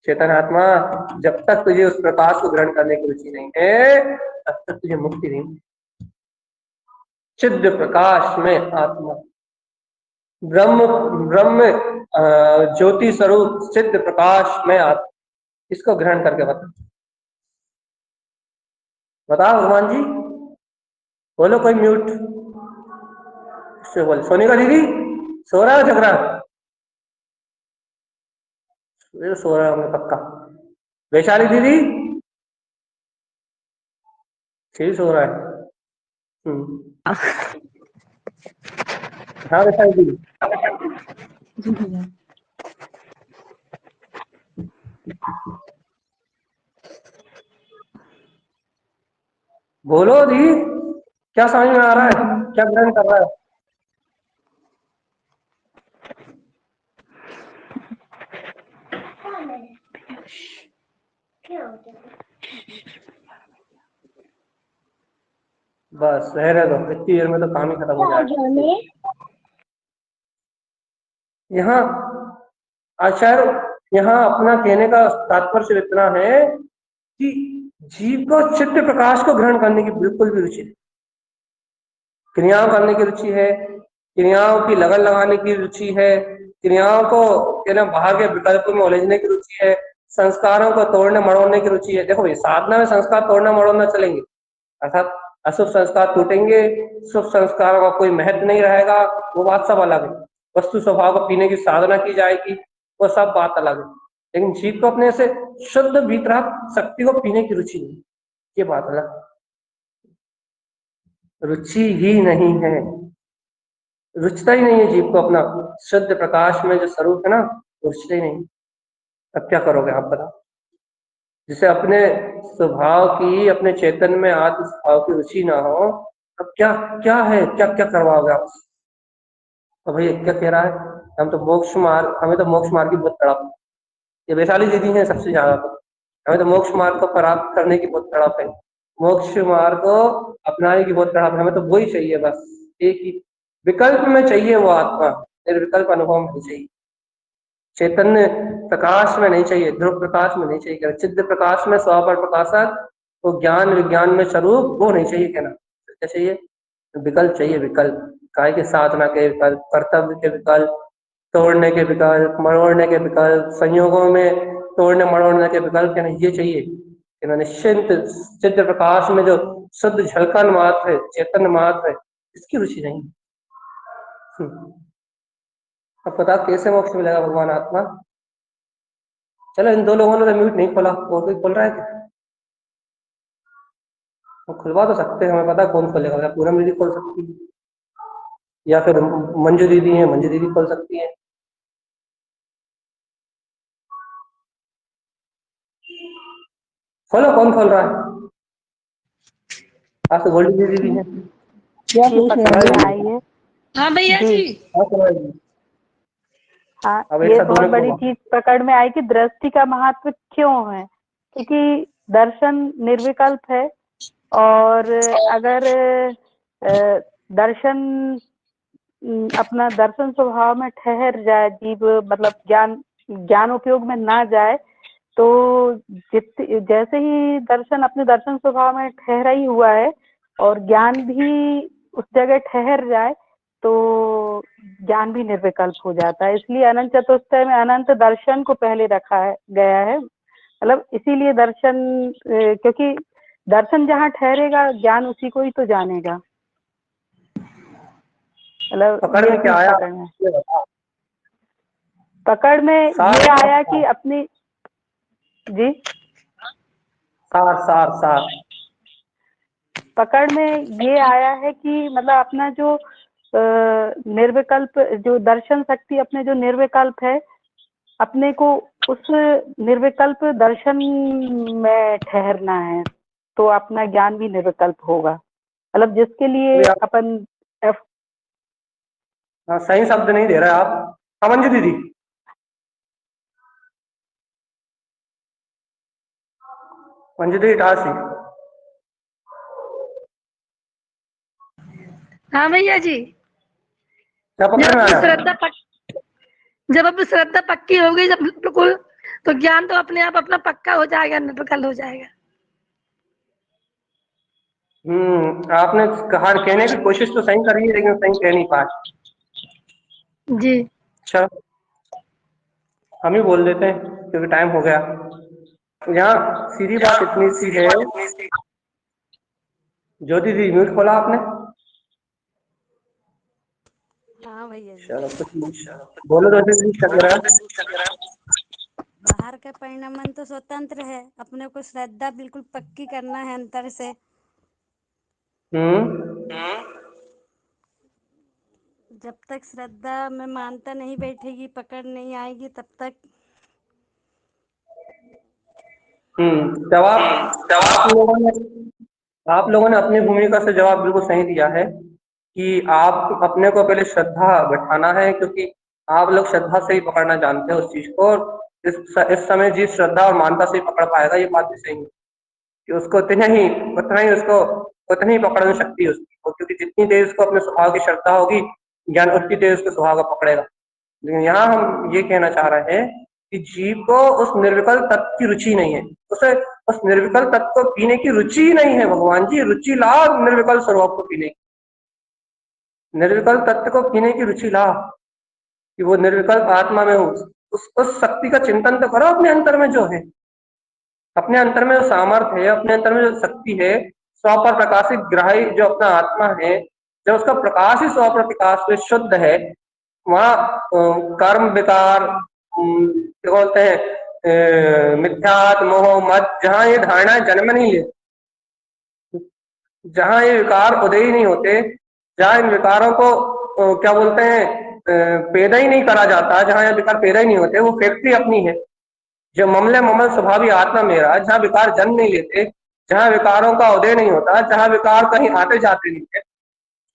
चेतन आत्मा, जब तक तुझे उस प्रकाश को ग्रहण करने की रुचि नहीं है तब तक तुझे मुक्ति नहीं। चिद्ध प्रकाश में आत्मा, ब्रह्म ब्रह्म ज्योति स्वरूप सिद्ध प्रकाश में आत्मा, इसको ग्रहण करके बताओ भगवान जी। बोलो कोई म्यूट से बोल। सोनी का दीदी सो रहा है, जग रहा है? सो रहा है पक्का। वैशाली दीदी ठीक सो रहा है। हाँ वैशाली दीदी बोलो दी, क्या समझ में आ रहा है, क्या ग्रहण कर रहा है? बस रहने दो, इतनी देर में तो काम ही खत्म हो जाएगा। यहाँ आचार्य, यहाँ अपना कहने का तात्पर्य सिर्फ इतना है कि जीव को चित्त प्रकाश को ग्रहण करने की बिल्कुल भी रुचि नहीं, क्रियाओं करने की रुचि है, क्रियाओं की लगन लगाने की रुचि है, क्रियाओं को कहना बाहर के विकल्प में उलझने की रुचि है, संस्कारों को तोड़ने मरोड़ने की रुचि है। देखो भाई, साधना में संस्कार तोड़ना मरोड़ना चलेंगे, अर्थात अशुभ संस्कार टूटेंगे, शुभ संस्कारों का कोई महत्व नहीं रहेगा, वो बात सब अलग है। वस्तु स्वभाव को पीने की साधना की जाएगी, वो सब बात अलग है। लेकिन जीव को अपने से शुद्ध भीतरात्म शक्ति को पीने की रुचि नहीं, ये बात अलग, रुचि ही नहीं है, रुचता ही नहीं है जीव को अपना शुद्ध प्रकाश में जो स्वरूप है ना, रुचता ही नहीं। अब क्या करोगे आप बताओ? जिसे अपने स्वभाव की, अपने चेतन में आत्म स्वभाव की रुचि ना हो, अब क्या क्या है, क्या क्या करवाओगे आप? तो भैया क्या कह रहा है, हम तो मोक्ष मार्ग, हमें तो मोक्ष मार्ग की बहुत तड़प, ये वैशाली दीदी है सबसे ज्यादा, तो हमें तो मोक्ष मार्ग को प्राप्त करने की बहुत तड़प है, मोक्ष मार्ग को अपनाने की बहुत तड़प है, हमें तो वही चाहिए, बस एक ही विकल्प में चाहिए वो आत्मा, निर्विकल्प अनुभव में नहीं चाहिए, चैतन्य प्रकाश में नहीं चाहिए, ध्रुव प्रकाश में नहीं चाहिए, चिद्ध प्रकाश में स्वपर प्रकाशक, वो ज्ञान विज्ञान में स्वरूप, वो नहीं चाहिए कहना। क्या चाहिए? विकल्प चाहिए, विकल्प, काय के साधना के विकल्प, कर्तव्य के विकल्प, तोड़ने के विकल्प, मरोड़ने के विकल्प, संयोगों में तोड़ने मरोड़ने के विकल्प, कहना ये चाहिए कि निश्चिंत चित्त प्रकाश में जो शुद्ध झलकन मात्र है, चेतन मात्र है, इसकी रुचि नहीं। अब पता कैसे मोक्ष मिलेगा भगवान आत्मा? चलो इन दो लोगों ने तो म्यूट नहीं खोला, और कोई खोल रहा है क्या? वो खुलवा तो सकते हैं, हमें पता कौन खोलेगा, या पूनम दीदी खोल सकती है, या फिर मंजू दीदी है, मंजू दीदी खोल सकती है। खोलो, कौन खोल रहा है? आज तो गोल्डी दीदी है। क्या पूछ रही है? हाँ भैया जी। हाँ, अब एक ये साथ बहुत दोनों बड़ी को चीज पकड़ में आई कि दृष्टि का महत्व क्यों है, क्योंकि दर्शन निर्विकल्प है, और अगर दर्शन अपना दर्शन स्वभाव में ठहर जाए, जीव मतलब ज्ञान उपयोग में ना जाए, तो जैसे ही दर्शन अपने दर्शन स्वभाव में ठहरा ही हुआ है और ज्ञान भी उस जगह ठहर जाए, तो ज्ञान भी निर्विकल्प हो जाता है। इसलिए अनंत चतुष्टय में अनंत दर्शन को पहले रखा गया है, मतलब इसीलिए दर्शन, क्योंकि दर्शन जहाँ ठहरेगा ज्ञान उसी को ही तो जानेगा। मतलब पकड़ में क्या आया? पकड़ में ये आया कि अपनी जी सार सार सार पकड़ में ये आया है कि मतलब अपना जो निर्विकल्प जो दर्शन शक्ति, अपने जो निर्विकल्प है, अपने को उस निर्विकल्प दर्शन में ठहरना है, तो अपना ज्ञान भी निर्विकल्प होगा। मतलब जिसके लिए अपन सही शब्द नहीं दे रहे आप। मंजू दीदी, मंजू दीदी टासी। हाँ भैया जी। क्या पकड़ में आया? जब अपनी श्रद्धा पक्की हो गई, जब बिल्कुल, तो ज्ञान तो अपने आप अपना पक्का हो जाएगा, निर्विकल्प हो जाएगा। आपने कहा, कहने की कोशिश तो सही करी है, लेकिन सही कह नहीं पाए जी। चलो हम ही बोल देते हैं क्योंकि टाइम हो गया। यहाँ सीधी बात इतनी सी है। ज्योति दी म्यूट खोला आपने? हाँ भैया जी। चलो कुछ बोलो ज्योति दी, क्या कह रहा है? बाहर का परिणाम तो स्वतंत्र है, अपने को श्रद्धा बिल्कुल पक्की करना है अंतर से। जब तक श्रद्धा में मानता नहीं बैठेगी, पकड़ नहीं आएगी, तब तक जवाब आप लोगों ने अपनी भूमिका से जवाब बिल्कुल सही दिया है कि आप अपने को पहले श्रद्धा बैठाना है, क्योंकि आप लोग श्रद्धा से ही पकड़ना जानते हैं उस चीज को। इस समय जीव श्रद्धा और मानता से ही पकड़ पाएगा, ये बात भी सही है कि उसको उतनी ही पकड़ने शक्ति है उसकी, क्योंकि जितनी देर उसको अपने स्वभाव की श्रद्धा होगी, ज्ञान उतनी देर उसके स्वभाव का पकड़ेगा। लेकिन यहाँ हम ये कहना चाह रहे हैं कि जीव को उस निर्विकल्प तत्व की रुचि नहीं है, उसे उस निर्विकल्प तत्व को पीने की रुचि ही नहीं है। भगवान जी रुचि ला निर्विकल्प स्वरूप को पीने की, निर्विकल्प तत्व को पीने की रुचि ला कि वो निर्विकल्प आत्मा में हो। उस शक्ति का चिंतन तो करो अपने अंतर में जो है, अपने अंतर में जो सामर्थ्य है, अपने अंतर में जो शक्ति है, स्व पर प्रकाशित ग्राही जो अपना आत्मा है, जब उसका प्रकाश ही स्व प्रकाश में शुद्ध है, वहाँ कर्म विकार क्या बोलते हैं मिथ्यात मोह मत, जहाँ ये धारणा जन्म नहीं ले, जहाँ ये विकार उदय ही नहीं होते, जहाँ इन विकारों को क्या बोलते हैं पैदा ही नहीं करा जाता, जहाँ ये विकार पैदा ही नहीं होते, वो फैक्ट्री अपनी है। जो ममले ममल स्वभावी आत्मा मेरा, जहाँ विकार जन्म नहीं लेते, जहाँ विकारों का उदय नहीं होता, जहाँ विकार कहीं आते जाते नहीं है,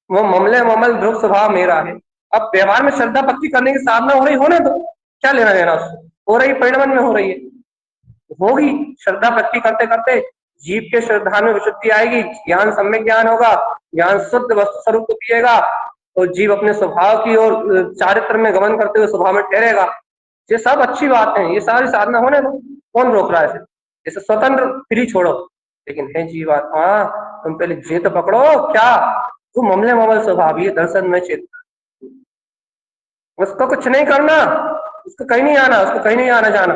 वो ममले ममल ध्रुव स्वभाव मेरा है। अब व्यवहार में श्रद्धा पक्की करने की साधना हो रही, होने दो, क्या लेना देना उससे, हो रही परिणमन में हो रही है, होगी। श्रद्धा पक्की करते करते जीव के श्रद्धा में विशुद्धि आएगी, ज्ञान सम्यक ज्ञान होगा, ज्ञान शुद्ध वस्तु स्वरूप को पिएगा, और जीव अपने स्वभाव की ओर चारित्र में गमन करते हुए स्वभाव में ठहरेगा। ये सब अच्छी बात है, ये सारी साधना होने दो, कौन रोक रहा है इसे? इसे स्वतंत्र फ्री छोड़ो। लेकिन है जीवात्मा, तुम पहले जे तो पकड़ो, क्या तू ममले ममल स्वभावी दर्शन में चेतना, उसको कुछ नहीं करना, उसको कहीं नहीं आना, उसको कहीं नहीं आना जाना,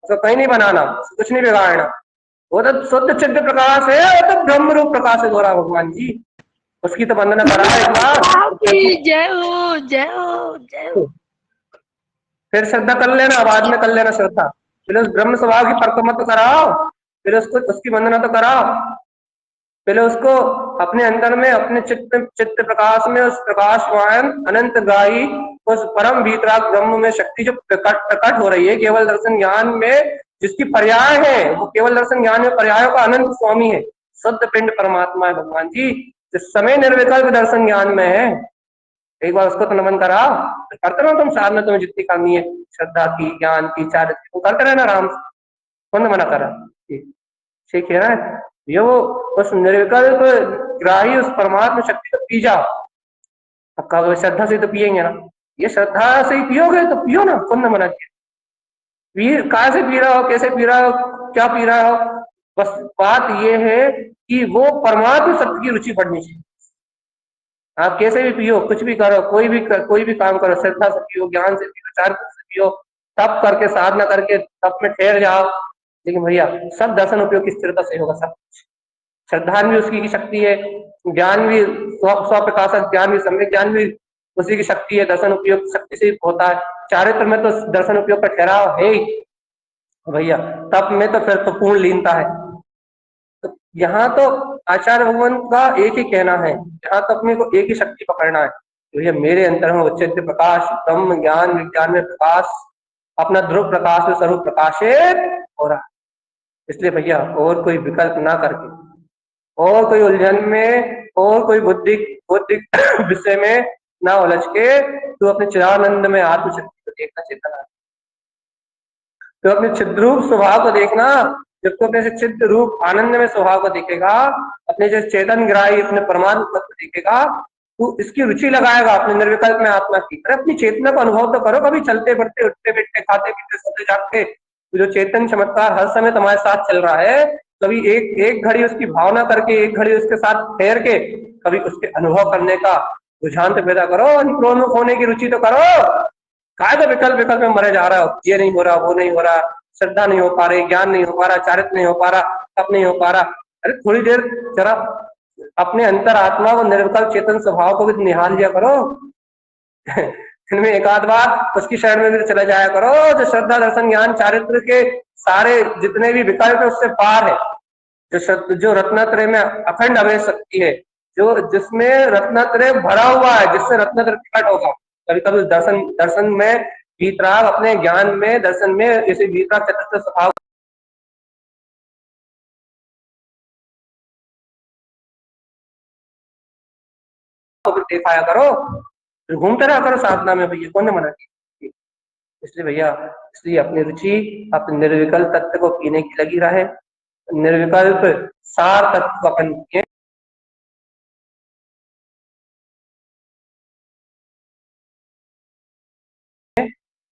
उसको कहीं नहीं बनाना, उसको कुछ नहीं बिगाड़ना। वो तो शुद्ध चिद्ध प्रकाश है, वो तो ब्रह्म रूप प्रकाश है द्वारा भगवान जी, उसकी तो वंदना करा एक बार। जय हो जय हो जय हो। फिर श्रद्धा कर लेना, बाद में कर लेना श्रद्धा, पहले उस ब्रह्म स्वभाव की परिक्रमा तो कराओ, फिर उसको उसकी वंदना तो कराओ, पहले उसको अपने अंदर में, अपने चित्त प्रकाश में, उस प्रकाशवान अनंत ग्राही उस परम भीतराग ब्रह्म में शक्ति जो प्रकट हो रही है केवल दर्शन ज्ञान में, जिसकी पर्याय है, वो केवल दर्शन ज्ञान में पर्यायों का अनंत स्वामी है, शुद्ध पिंड परमात्मा है भगवान जी, जिस समय निर्विकल्प दर्शन ज्ञान में है। एक बार उसको तो नमन करा, करते रहो तुम साधना, तुम्हें जितनी करनी है श्रद्धा की, ज्ञान की, चारित्र की, करते रहना आराम से, कौन मना करा? ठीक है ना, ये वो उस निर्विकल्प ग्राही उस परमात्मा शक्ति को पी जाओ। अब कहा श्रद्धा से तो पियेंगे ना, ये श्रद्धा से ही पियोगे तो पियो ना, कौन ने मना किया? पी कहाँ से पी रहा हो, कैसे पी रहा हो, क्या पी रहा हो, बस बात ये है कि वो परमात्मा सत्य की रुचि बढ़नी चाहिए। आप कैसे भी पियो, कुछ भी करो, कोई भी काम करो, श्रद्धा से पियो, ज्ञान से पियो, चारित्र से पियो, तप करके साधना करके तप में ठहर जाओ। लेकिन भैया सब दर्शन उपयोग की स्थिरता से होगा, सब श्रद्धा भी उसकी की शक्ति है, ज्ञान भी स्व प्रकाशक ज्ञान भी, सम्यक ज्ञान भी उसी की शक्ति है, दर्शन उपयोग शक्ति से होता है। चारित्र में तो दर्शन उपयोग का ठहराव है ही भैया, तप में तो फिर तो पूर्ण लीनता है। तो यहाँ तो आचार्य भगवान का एक ही कहना है, यहाँ तो अपने को एक ही शक्ति पकड़ना है, भैया मेरे अंतर में उच्चित प्रकाश ब्रह्म ज्ञान विज्ञान में प्रकाश अपना ध्रुव प्रकाश में स्वरूप प्रकाशित हो रहा है। इसलिए भैया और कोई विकल्प ना करके, और कोई उलझन में, और कोई बुद्धि विषय में ना उलझ के, तू अपने चिदानंद में आत्मशक्ति को देखना, चेतना तो अपने चिद्रूप स्वभाव को देखना। जब तू अपने चित्त रूप आनंद में स्वभाव को देखेगा, अपने जो चेतन ग्राही अपने परमात्मा तत्व देखेगा, तू इसकी रुचि लगाएगा अपने निर्विकल्प में आत्मा की। अरे अपनी चेतना को अनुभव तो करो, कभी चलते फिरते, उठते बैठते, खाते पीते, सोते जागते, जो चेतन चमत्कार हर समय तुम्हारे साथ चल रहा है, कभी एक घड़ी उसकी भावना करके, एक घड़ी उसके साथ ठहर के, कभी उसके अनुभव करने का रुझान तो पैदा करो, प्रोन्मुख होने की रुचि तो करो। काय तो विकल्प में मरे जा रहा हो, ये नहीं हो रहा, वो नहीं हो रहा, श्रद्धा नहीं हो पा रही, ज्ञान नहीं हो पा रहा, चारित्र नहीं हो पा रहा, तप नहीं हो पा रहा। अरे थोड़ी देर जरा अपने अंतर आत्मा व निर्विकल्प चेतन स्वभाव को भी निहाल लिया करो। इनमें एक आध बार उसकी शरण में भी चला जाया करो, जो श्रद्धा दर्शन ज्ञान चारित्र के सारे जितने भी विकल्प है उससे पार है, जो रत्नत्रय में अखंड अवय शक्ति है, जो जिसमें रत्नत्रय भरा हुआ है, जिससे रत्नत्रय प्रकट होगा। कभी कभी दर्शन में वीतराग, अपने ज्ञान में, दर्शन में ऐसे वीतराग चतुर्थ स्वभाव दिखाया करो, घूमते रहा करो साधना में भैया, कौन ने मना किया? इसलिए भैया इसलिए अपनी रुचि अपने निर्विकल्प तत्व को पीने की लगी रहे। निर्विकल्प सार तत्व को अपन पिए।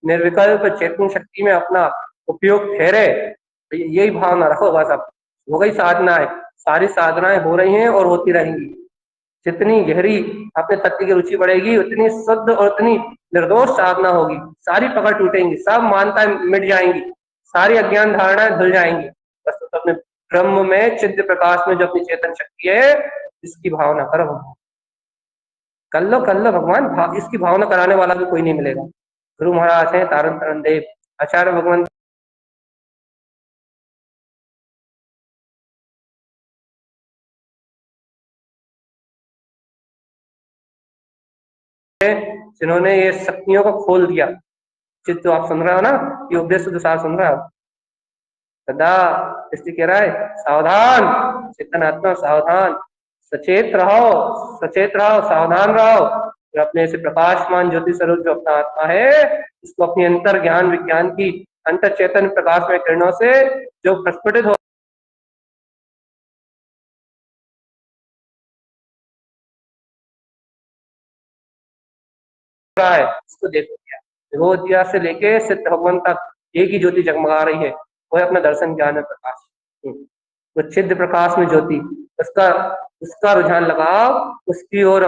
निर्विकल्प चेतन शक्ति में अपना उपयोग ठहरे, तो यही भावना रखो बस। अब हो गई साधनाएं, सारी साधनाएं हो रही हैं और होती रहेंगी। जितनी गहरी अपने तत्व की रुचि बढ़ेगी उतनी शुद्ध और उतनी निर्दोष साधना होगी। सारी पकड़ टूटेंगी, सब मानताएं मिट जाएंगी, सारी अज्ञान धारणाएं धुल जाएंगी। बस तो अपने ब्रह्म में चित्त प्रकाश में जो अपनी चेतन शक्ति है इसकी भावना करो। कर लो भगवान, इसकी भावना कराने वाला भी कोई नहीं मिलेगा। गुरु महाराज हैं तारण तरण देव, आचार्य भगवान जिन्होंने ये शक्तियों को खोल दिया। चित्त जो आप सुन रहे हो ना, ये उपदेश तो साथ सुन रहे हो सदा, इसलिए कह रहा है सावधान चेतन आत्मा, सावधान, सचेत रहो, सावधान रहो। जो अपने से प्रकाशमान ज्योति स्वरूप जो अपना आत्मा है, इसको अपनी अंतर ज्ञान विज्ञान की अंतर चेतन प्रकाश में किरणों से जो प्रस्फुटित हो रहा है, इसको देखो क्या विभोदिया से लेके सिद्ध भगवान तक एक ही ज्योति जगमगा रही है, वो है अपना दर्शन ज्ञान में प्रकाश। वो छिद्र प्रकाश में ज्योति, उसका रुझान लगाओ, उसकी ओर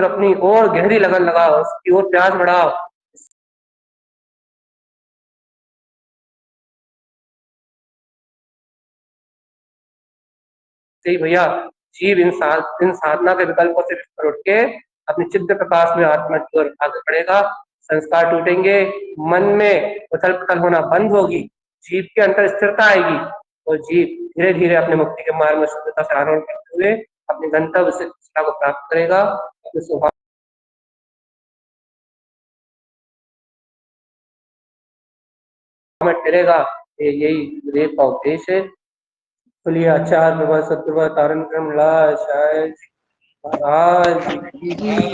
अपनी और गहरी लगन लगाओ, उसकी ओर प्यास बढ़ाओ। सही भैया, जीव इन साधना के विकल्पों से उठ के अपने चित्त प्रकाश में आत्मा की ओर आगे बढ़ेगा। संस्कार टूटेंगे, मन में उथल पुथल होना बंद होगी, जीव के अंतर स्थिरता आएगी और जीव धीरे धीरे अपने मुक्ति के मार्ग में शुद्धता से आरोहण करते हुए अपने गंतव्य से को प्राप्त करेगा। अपने स्वभाव में ठहरेगा। यही विवेक का उपदेश है। बोलिए आचार्य प्रभा सतप्रभा तारण क्रम लाल शायद महाराज की जय।